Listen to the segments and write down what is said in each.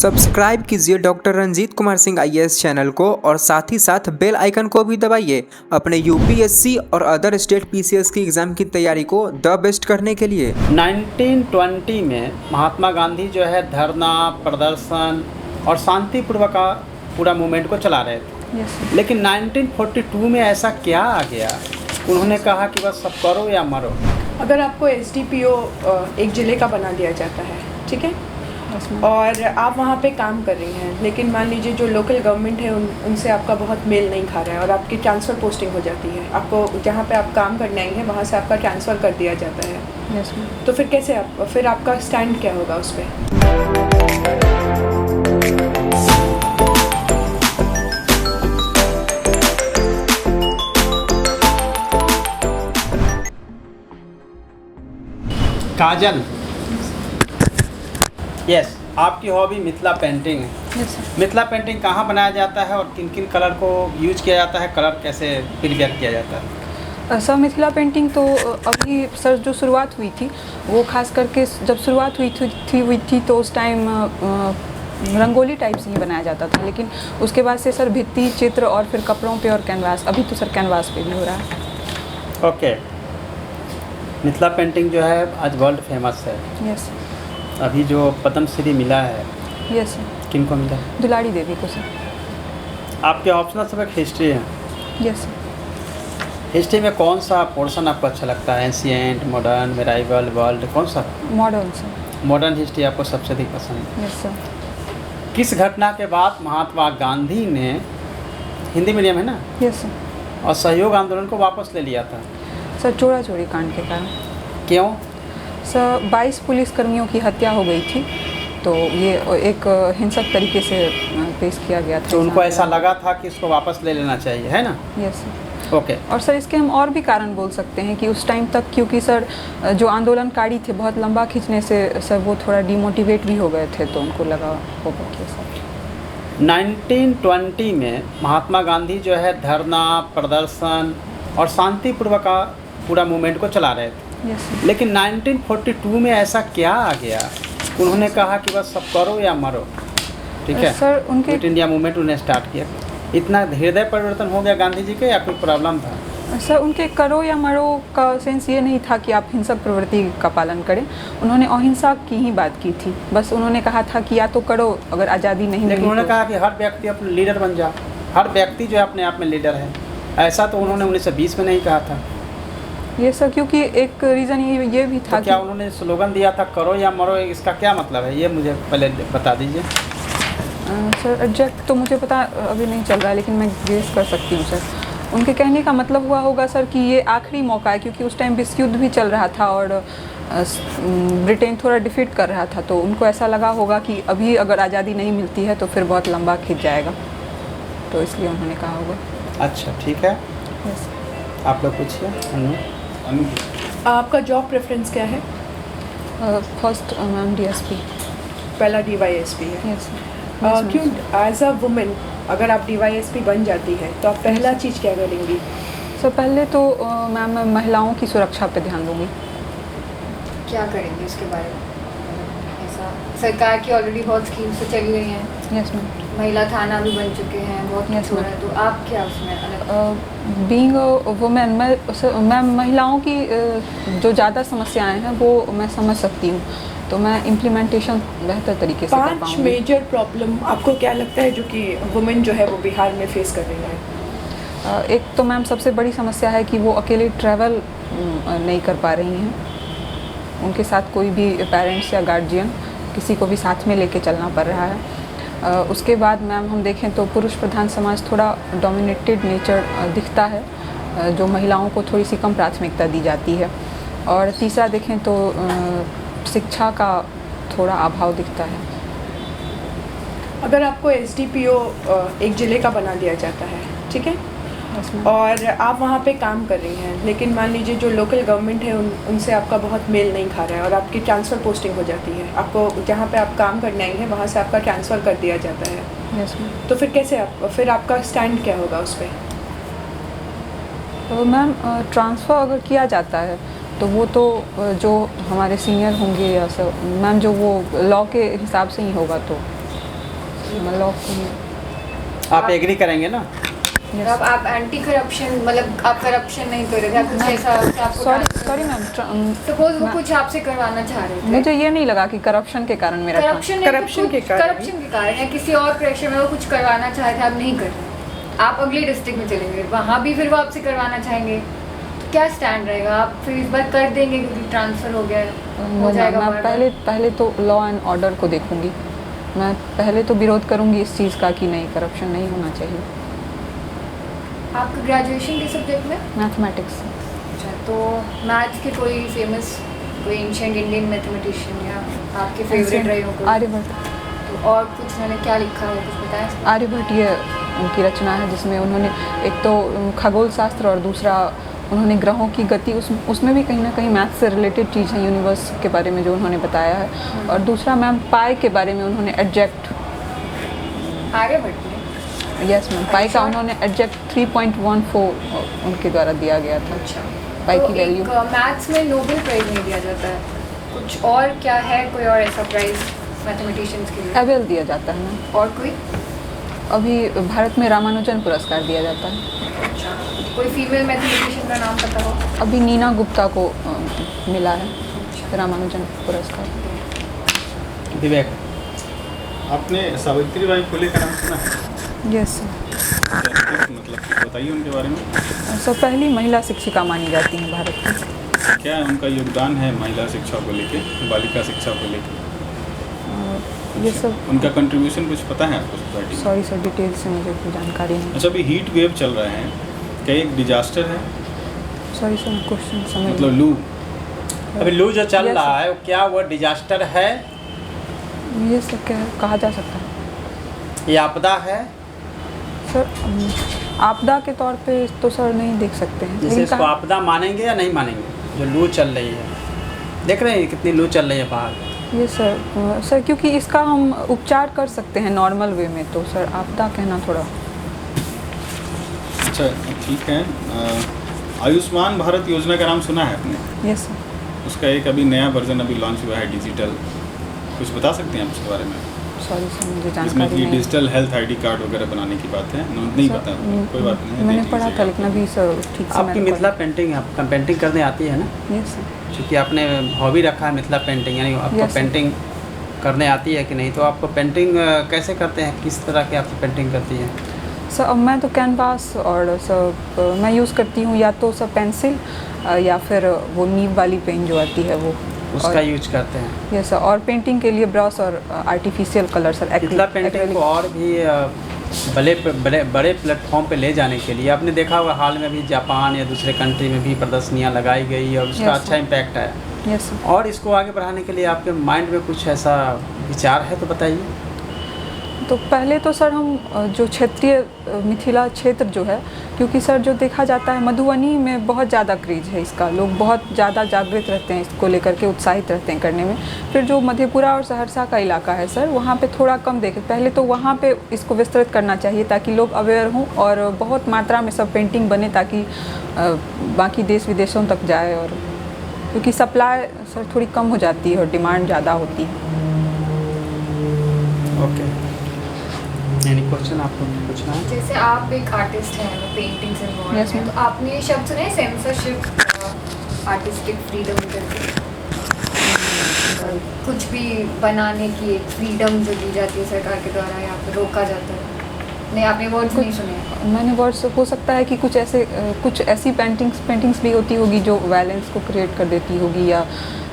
Subscribe कीजिए doctor Ranjit Kumar Singh IAS channel को और साथ ही साथ बेल आइकन को भी दबाइए अपने यूपीएससी और अदर स्टेट पीसीएस की एग्ज़ाम की तैयारी को द बेस्ट करने के लिए। 1920 में महात्मा गांधी जो है धरना प्रदर्शन और शांतिपूर्वक का पूरा मूवमेंट को चला रहे थे। लेकिन 1942 में ऐसा क्या आ गया, उन्होंने कहा कि बस सब करो या मरो। अगर आपको एसडीपीओ एक ज़िले का बना दिया जाता है, ठीक है, और आप वहाँ पे काम कर रही हैं, लेकिन मान लीजिए जो लोकल गवर्नमेंट है उनसे आपका बहुत मेल नहीं खा रहा है और आपकी ट्रांसफ़र पोस्टिंग हो जाती है, आपको जहाँ पे आप काम करने आई हैं वहाँ से आपका ट्रांसफ़र कर दिया जाता है। तो फिर कैसे फिर आपका स्टैंड क्या होगा उस पर? काजल, यस, आपकी हॉबी मिथिला पेंटिंग है। मिथिला पेंटिंग कहाँ बनाया जाता है और किन किन कलर को यूज किया जाता है, कलर कैसे प्रिपेयर किया जाता है? सर मिथिला पेंटिंग तो अभी सर जो शुरुआत हुई थी वो खास करके जब शुरुआत हुई थी तो उस टाइम रंगोली टाइप से ही बनाया जाता था, लेकिन उसके बाद से सर भित्ति चित्र और फिर कपड़ों पे और कैनवास, अभी तो सर कैनवास पे भी हो रहा है। ओके, मिथिला पेंटिंग जो है आज वर्ल्ड फेमस है। यस। अभी जो पद्मश्री मिला है, यस सर। किन को मिला है? दुलारी देवी को सर। आपके ऑप्शनल सब्जेक्ट हिस्ट्री है। Yes sir. हिस्ट्री में कौन सा पोर्शन आपको अच्छा लगता है? एंशिएंट, मॉडर्न, मेराइवल, वर्ल्ड, कौन सा? Modern sir. मॉडर्न हिस्ट्री आपको सबसे अधिक पसंद है? Yes sir. किस घटना के बाद महात्मा गांधी ने, हिंदी मीडियम है ना? Yes sir. और सहयोग आंदोलन को वापस ले लिया था? सर चोरा चोरी कांड के कारण। क्यों? सर 22 पुलिसकर्मियों की हत्या हो गई थी, तो ये एक हिंसक तरीके से पेश किया गया था। तो उनको ऐसा लगा था कि इसको वापस ले लेना चाहिए, है ना? Yes sir. ओके। और सर इसके हम और भी कारण बोल सकते हैं कि उस टाइम तक, क्योंकि सर जो आंदोलनकारी थे बहुत लंबा खींचने से सर वो थोड़ा डिमोटिवेट भी हो गए थे, तो उनको लगा होगा कि सर 1920 में महात्मा गांधी जो है धरना प्रदर्शन और शांतिपूर्वक का पूरा मूवमेंट को चला रहे थे। यस। लेकिन 1942 में ऐसा क्या आ गया, उन्होंने कहा कि बस सब करो या मरो, ठीक है? सर उनके क्विट इंडिया मूवमेंट उन्हें स्टार्ट किया। इतना हृदय परिवर्तन हो गया गांधी जी के, या कोई प्रॉब्लम था? सर उनके करो या मरो का सेंस ये नहीं था कि आप हिंसक प्रवृत्ति का पालन करें, उन्होंने अहिंसा की ही बात की थी। बस उन्होंने कहा था कि या तो करो, अगर आज़ादी नहीं लेकिन मिली उन्होंने तो। कहा कि हर व्यक्ति अपने लीडर बन जा, हर व्यक्ति जो है अपने आप में लीडर है। ऐसा तो उन्होंने 1920 में नहीं कहा था। ये सर क्योंकि एक रीज़न ये भी था तो क्या उन्होंने स्लोगन दिया था करो या मरो, इसका क्या मतलब है, ये मुझे पहले बता दीजिए। सर एग्जैक्ट तो मुझे पता अभी नहीं चल रहा है, लेकिन मैं गेस कर सकती हूँ सर। उनके कहने का मतलब हुआ होगा सर कि ये आखिरी मौका है, क्योंकि उस टाइम विश्व युद्ध भी चल रहा था और ब्रिटेन थोड़ा डिफीट कर रहा था, तो उनको ऐसा लगा होगा कि अभी अगर आज़ादी नहीं मिलती है तो फिर बहुत लंबा खिंच जाएगा, तो इसलिए उन्होंने कहा होगा। अच्छा ठीक है, यस। आप लोग पूछिए। आपका जॉब प्रेफरेंस क्या है? First ma'am DSP. पहला डीवाईएसपी है। यस। क्यों एज अ वुमेन अगर आप डीवाईएसपी बन जाती है तो आप पहला चीज़ क्या करेंगी? सर पहले तो मैम मैं महिलाओं की सुरक्षा पे ध्यान दूंगी। क्या करेंगे इसके बारे में? ऐसा सरकार की ऑलरेडी बहुत स्कीम्स तो चली गई हैं। Yes ma'am. महिला थाना भी बन चुके हैं, बहुत Yes, कुछ हो रहा है, तो आप क्या उसमें अलग? बीइंग वुमेन मैं महिलाओं की जो ज़्यादा समस्याएं हैं वो मैं समझ सकती हूँ, तो मैं इम्प्लीमेंटेशन बेहतर तरीके से कर 5 पाऊँगी। मेजर प्रॉब्लम आपको क्या लगता है जो कि वुमेन जो है वो बिहार में फेस कर रही है? एक तो मैम सबसे बड़ी समस्या है कि वो अकेले ट्रैवल नहीं कर पा रही हैं, उनके साथ कोई भी पेरेंट्स या गार्जियन किसी को भी साथ में लेके चलना पड़ रहा है। उसके बाद मैम हम देखें तो पुरुष प्रधान समाज थोड़ा डोमिनेटेड नेचर दिखता है, जो महिलाओं को थोड़ी सी कम प्राथमिकता दी जाती है। और तीसरा देखें तो शिक्षा का थोड़ा अभाव दिखता है। अगर आपको एसडीपीओ एक ज़िले का बना दिया जाता है, ठीक है, और आप वहाँ पे काम कर रही हैं, लेकिन मान लीजिए जो लोकल गवर्नमेंट है उनसे आपका बहुत मेल नहीं खा रहा है और आपकी ट्रांसफ़र पोस्टिंग हो जाती है, आपको जहाँ पे आप काम करने आई हैं वहाँ से आपका ट्रांसफ़र कर दिया जाता है। Yes ma'am. तो फिर कैसे फिर आपका स्टैंड क्या होगा उस पर? तो मैम ट्रांसफ़र अगर किया जाता है तो वो तो जो हमारे सीनियर होंगे या सर मैम जो वो लॉ के हिसाब से ही होगा, तो लॉ को आप एग्री करेंगे ना? अब आप एंटी करप्शन, मतलब आप करप्शन नहीं कर रहे थे, आप कुछ ऐसा सॉरी मैम, सपोज वो कुछ आपसे करवाना चाह रहे थे, मुझे ये नहीं लगा कि करप्शन के कारण मेरा करप्शन के कारण या किसी और प्रेशर में वो कुछ करवाना चाह रहे थे, आप नहीं कर रहे, आप अगले डिस्ट्रिक्ट में चले गए, वहाँ भी फिर वो आपसे करवाना चाहेंगे, तो क्या स्टैंड रहेगा? आप फिर इस बार कर देंगे क्योंकि ट्रांसफ़र हो गया है, हो जाएगा? मैं पहले तो लॉ एंड ऑर्डर को देखूंगी। मैं पहले तो विरोध करूंगी इस चीज़ का कि नहीं, करप्शन नहीं होना चाहिए। आपका ग्रेजुएशन के सब्जेक्ट में? मैथमेटिक्स। अच्छा, तो मैथ्स के कोई फेमस, कोई एंशिएंट इंडियन मैथमेटिशियन या आपके फेवरेट रहे हो कोई? आर्यभट्ट। तो और कुछ उन्होंने क्या लिखा है, कुछ बताया? आर्यभट्ट ये उनकी रचना है जिसमें उन्होंने एक तो खगोल शास्त्र और दूसरा उन्होंने ग्रहों की गति, उसमें भी कहीं ना कहीं मैथ से रिलेटेड चीज़ है, यूनिवर्स के बारे में जो उन्होंने बताया है। और दूसरा मैम पाई के बारे में उन्होंने एडजेक्ट, आर्यभट्ट ने? यस मैम, पाई का उन्होंने एडजेक्ट 3.14 उनके द्वारा दिया गया था। अच्छा, पाई तो की वैल्यू। मैथ्स में नोबेल प्राइज़ नहीं दिया जाता है, कुछ और क्या है, कोई और ऐसा प्राइज़ मैथमेटिशियंस के लिए? एबेल दिया जाता है मैम। और कोई? अभी भारत में रामानुजन पुरस्कार दिया जाता है। अच्छा, कोई फीमेल मैथमेटिशियन का नाम पता हो? अभी नीना गुप्ता को मिला है रामानुजन पुरस्कार। विवेक, आपने सावित्रीबाई फुले का नाम सुना है? यस मतलब बताइए उनके बारे में। सर, पहली महिला शिक्षिका मानी जाती हैं भारत की। क्या उनका योगदान है महिला शिक्षा को लेके, बालिका शिक्षा को लेके? ये सब उनका कंट्रीब्यूशन कुछ पता है आपको सोसाइटी में? सॉरी सर, डिटेल से मुझे कोई जानकारी नहीं। अच्छा, अभी हीट वेव चल रहा है, क्या एक डिजास्टर है? सॉरी सर, क्वेश्चन समझ मतलब लू, अभी लू जो चल Yes, रहा है क्या वो डिजास्टर है? ये सब क्या कहा जा सकता है ये आपदा है? सर? आपदा के तौर पे तो सर नहीं देख सकते हैं, जैसे लेकिन इसको आपदा मानेंगे या नहीं मानेंगे? जो लू चल रही है, देख रहे हैं कितनी लू चल रही है बाहर। ये सर क्योंकि इसका हम उपचार कर सकते हैं नॉर्मल वे में, तो सर आपदा कहना थोड़ा। अच्छा ठीक है। आयुष्मान भारत योजना का नाम सुना है आपने? Yes sir. उसका एक अभी नया वर्जन अभी लॉन्च हुआ है डिजिटल, कुछ बता सकते हैं आप उसके बारे में? सॉरी सर, मुझे इसमें जानकारी कि नहीं। डिजिटल हेल्थ आईडी कार्ड वगैरह बनाने की बात है, नहीं सर, पता, कोई बात नहीं है, मैंने देख पढ़ा लीजिएगा। था, लेकिन अभी सर ठीक से आपकी मिथिला पेंटिंग, आपका पेंटिंग करने आती है ना? Yes sir. क्योंकि आपने हॉबी रखा है मिथिला पेंटिंग, यानी आपको Yes, sir. पेंटिंग करने आती है कि नहीं? तो आपको पेंटिंग कैसे करते हैं, किस तरह की आपकी पेंटिंग करती है? सर अब मैं तो कैनवास और सर मैं यूज़ करती हूँ या तो सर पेंसिल या फिर वो नीब वाली पेन जो आती है वो, उसका यूज करते हैं। Yes sir. और पेंटिंग के लिए ब्रश और artificial colour sir, Mithila painting को और भी बड़े प्लेटफॉर्म पे ले जाने के लिए आपने देखा होगा हाल में भी जापान या दूसरे कंट्री में भी प्रदर्शनियाँ लगाई गई और उसका Yes, अच्छा sir. इम्पैक्ट है। Yes sir. और इसको आगे बढ़ाने के लिए आपके माइंड में कुछ ऐसा विचार है तो बताइए। तो पहले तो सर हम जो क्षेत्रीय मिथिला क्षेत्र जो है, क्योंकि सर जो देखा जाता है मधुबनी में बहुत ज़्यादा क्रेज है इसका, लोग बहुत ज़्यादा जागृत रहते हैं इसको लेकर के, उत्साहित रहते हैं करने में। फिर जो मधेपुरा और सहरसा का इलाका है सर, वहाँ पे थोड़ा कम देखें, पहले तो वहाँ पे इसको विस्तृत करना चाहिए ताकि लोग अवेयर हों और बहुत मात्रा में सब पेंटिंग बने ताकि बाकी देश विदेशों तक जाए। और क्योंकि सप्लाई सर थोड़ी कम हो जाती है और डिमांड ज़्यादा होती है। ओके, एनी क्वेश्चन आपको पूछना है? जैसे आप एक आर्टिस्ट हैं, पेंटिंग से इन्वॉल्व Yes, हैं, ma'am. तो आपने ये शब्द सुना है सेंसरशिप, आर्टिस्टिक फ्रीडम करके? कुछ भी बनाने की एक फ्रीडम जो दी जाती है सरकार के द्वारा या फिर रोका जाता है? नहीं, आपने वर्ड्स नहीं सुने? मैंने वर्ड्स, हो सकता है कि कुछ ऐसी पेंटिंग्स भी होती होगी जो वायलेंस को क्रिएट कर देती होगी या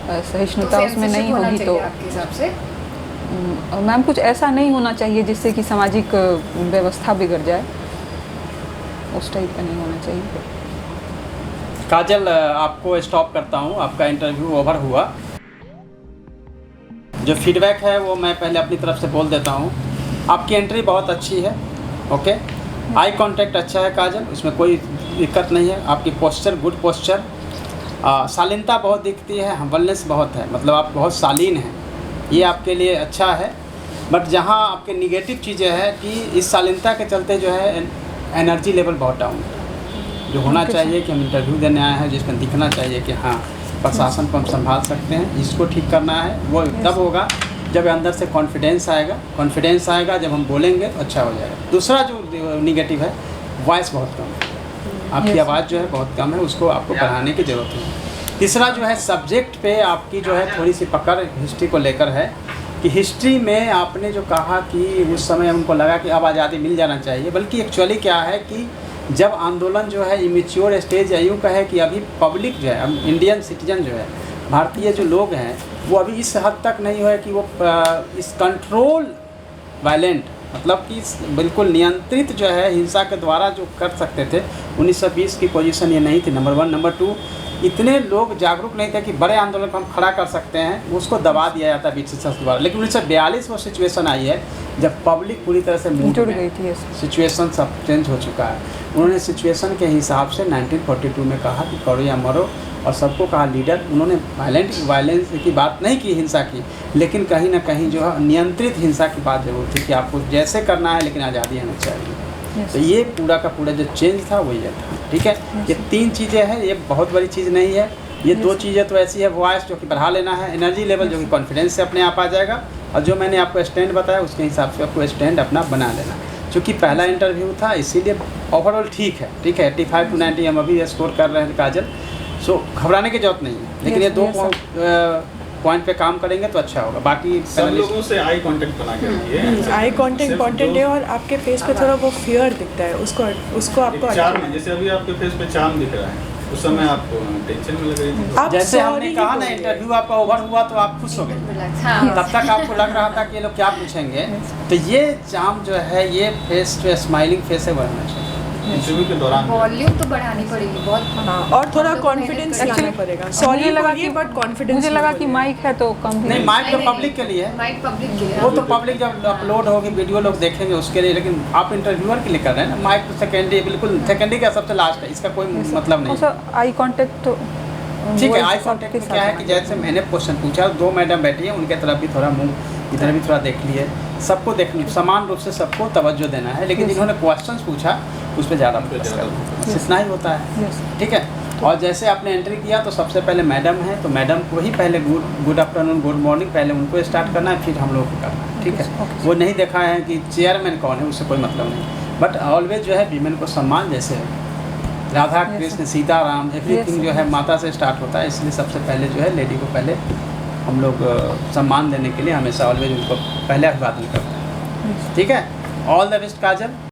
सहिष्णुता उसमें नहीं होगी, तो आपके हिसाब से मैम कुछ ऐसा नहीं होना चाहिए जिससे कि सामाजिक व्यवस्था बिगड़ जाए, उस टाइप का नहीं होना चाहिए। काजल, आपको स्टॉप करता हूँ, आपका इंटरव्यू ओवर हुआ। जो फीडबैक है वो मैं पहले अपनी तरफ से बोल देता हूँ। आपकी एंट्री बहुत अच्छी है, ओके, आई कांटेक्ट अच्छा है काजल, उसमें कोई दिक्कत नहीं है। आपकी पोस्चर गुड पोस्चर, शालीनता बहुत दिखती है, हम्बलनेस बहुत है, मतलब आप बहुत शालीन हैं, ये आपके लिए अच्छा है। बट जहाँ आपके निगेटिव चीज़ें हैं कि इस शालीनता के चलते जो है एनर्जी लेवल बहुत डाउन है। जो होना चाहिए कि हम इंटरव्यू देने आए हैं जिसमें दिखना चाहिए कि हाँ प्रशासन को हम संभाल सकते हैं, इसको ठीक करना है, वो तब होगा जब अंदर से कॉन्फिडेंस आएगा जब हम बोलेंगे तो अच्छा हो जाएगा। दूसरा जो निगेटिव है, वॉइस बहुत कम है, आपकी आवाज़ जो है बहुत कम है, उसको आपको बढ़ाने की ज़रूरत है। तीसरा जो है सब्जेक्ट पे आपकी जो है थोड़ी सी पकड़ हिस्ट्री को लेकर है कि हिस्ट्री में आपने जो कहा कि उस समय उनको लगा कि अब आज़ादी मिल जाना चाहिए, बल्कि एक्चुअली क्या है कि जब आंदोलन जो है इमेच्योर स्टेज या यूँ कहे कि अभी पब्लिक जो है, इंडियन सिटीजन जो है, भारतीय जो लोग हैं, वो अभी इस हद तक नहीं है कि वो इस कंट्रोल वायलेंट, मतलब कि बिल्कुल नियंत्रित जो है हिंसा के द्वारा जो कर सकते थे। 1920 की पोजीशन ये नहीं थी, नंबर 1। नंबर 2, इतने लोग जागरूक नहीं थे कि बड़े आंदोलन को हम खड़ा कर सकते हैं, उसको दबा दिया जाता है ब्रिटिश शासन द्वारा। लेकिन 1942 वो सिचुएशन आई है जब पब्लिक पूरी तरह से जुड़ गई थी, सिचुएशन सब चेंज हो चुका है। उन्होंने सिचुएशन के हिसाब से 1942 में कहा कि करो या मरो, और सबको कहा लीडर। उन्होंने वायलेंस की बात नहीं की, हिंसा की, लेकिन कहीं ना कहीं जो है नियंत्रित हिंसा की बात जरूर थी कि आपको जैसे करना है लेकिन आज़ादी होनी चाहिए। तो ये पूरा का पूरा जो चेंज था वही था। ठीक है, ये 3 चीज़ें हैं, ये बहुत बड़ी चीज़ नहीं है। ये 2 चीज़ें तो ऐसी है, वॉइस जो कि बढ़ा लेना है, एनर्जी लेवल जो कि कॉन्फिडेंस से अपने आप आ जाएगा, और जो मैंने आपको स्टैंड बताया उसके हिसाब से आपको स्टैंड अपना बना लेना। चूँकि पहला इंटरव्यू था इसीलिए ओवरऑल ठीक है। 85 to 90 हम अभी स्कोर कर रहे हैं काजल, सो घबराने की जरूरत नहीं है। लेकिन ये 2 पॉइंट पे काम करेंगे तो अच्छा होगा। बाकी सब लोगों से आई कांटेक्ट बना के रखिए। आई कांटेक्ट इम्पॉर्टेंट है, और आपके फेस पे थोड़ा वो फियर दिखता है, उसको आपको चार्म, जैसे अभी आपके फेस पे चार्म दिख रहा है, उस समय आप टेंशन में लग रही थी। आप जैसे हमने sorry कहा ना, बोलिए। इंटरव्यू आपका ओवर हुआ तो आप खुश हो गए, हाँ। तब तक आपको लग रहा था कि ये लोग क्या पूछेंगे। तो ये चार्म जो है, ये फेस जो स्माइलिंग फेस है वो रहना चाहिए इंटरव्यू के दौरान। वॉल्यूम तो बढ़ानी पड़ेगी बहुत। हाँ, और थोड़ा कॉन्फिडेंस लाना पड़ेगा। सॉरी लगा बोलिए, बट कॉन्फिडेंस मुझे लगा कि माइक है तो कम ही नहीं, माइक तो पब्लिक के लिए है, माइक पब्लिक के लिए। वो तो पब्लिक जब अपलोड होगी वीडियो लोग देखेंगे उसके लिए, लेकिन आप इंटरव्यूअर के लिए कर रहे हैं ना। माइक तो सेकेंडरी, बिल्कुल सेकेंडरी का सबसे लास्ट है, इसका कोई मतलब नहीं। सर आई कांटेक्ट तो ठीक है, आई कांटेक्ट में क्या है कि जैसे मैंने क्वेश्चन पूछा, 2 मैडम बैठी है, उनके तरफ भी थोड़ा मुंह, इधर भी थोड़ा देख लिए, सबको देखनी, समान रूप से सबको तवज्जो देना है। लेकिन जिन्होंने क्वेश्चंस पूछा उस पर ज़्यादा फोकस करना, इतना ही होता है। ठीक है, और जैसे आपने एंट्री किया तो सबसे पहले मैडम है, तो मैडम को ही पहले गुड आफ्टरनून, गुड मॉर्निंग, पहले उनको स्टार्ट करना है, फिर हम लोग को करना है। ठीक है, वो नहीं देखा है कि चेयरमैन कौन है, उससे कोई मतलब नहीं। बट ऑलवेज जो है वीमेन को सम्मान, जैसे राधा कृष्ण सीताराम एवरीथिंग जो है माता से स्टार्ट होता है, इसलिए सबसे पहले जो है लेडी को पहले हम लोग सम्मान देने के लिए हमेशा ऑलवेज उनको पहले अभिवादन करते हैं। ठीक है, ऑल द बेस्ट काजल।